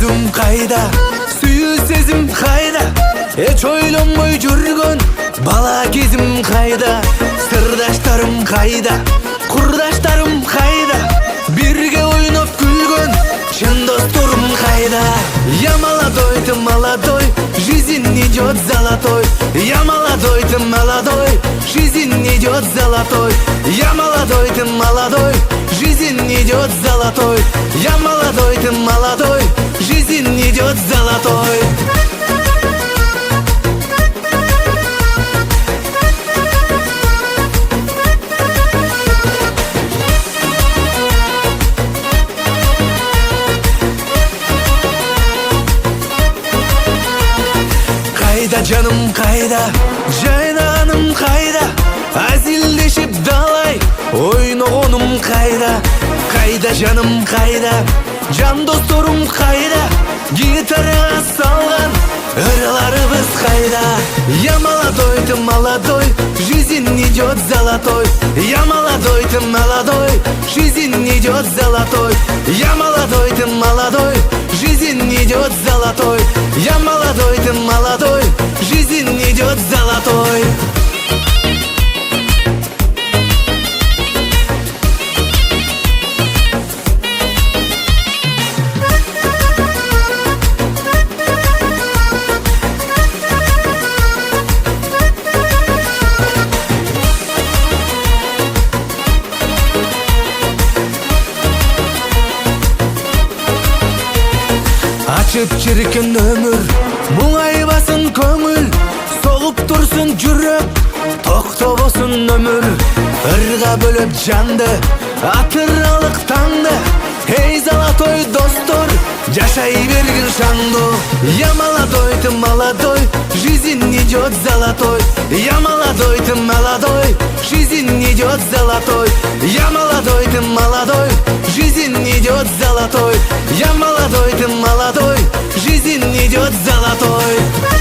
жүрүм кайда, сүйүү сезим кайда, эч ойлонбой жүргөн бала кезим кайда, сырдаштарым кайда, курдаштарым кайда, бирге ойноп күлгөн чын досторум кайда. Я молодой, ты молодой, жизнь идет золотой. Я молодой, ты молодой, жизнь идет золотой. Я молодой, ты молодой, жизнь идет золотой. Я молодой, ты молодой, жизнь идет золотой. Кайда жаным кайда, жайнаганым кайда, азилдешип далай ойногонум кайда. Кайда жаным кайда, жан досторум кайда, гитарага салган ырларыбыз кайда. Я молодой, ты молодой, жизнь идет золотой. Я молодой, ты молодой, жизнь идет золотой. Я молодой, ты молодой, жизнь идет золотой. Я молодой, ты молодой, жизнь идет золотой. Ачып чиркен өмүр, муңайбасын көңүл, соғып турсун жүрөк, токтобосун өмүр. Ырга бөлөп жанды, атыралык таңды, эй золотой достор, жашай бергин шаңдуу. Я молодой, ты молодой, жизнь идет золотой. Я молодой, ты молодой, жизнь идет золотой. Я молодой, ты молодой, жизнь идет золотой. Я молодой, ты молодой, жизнь идет золотой.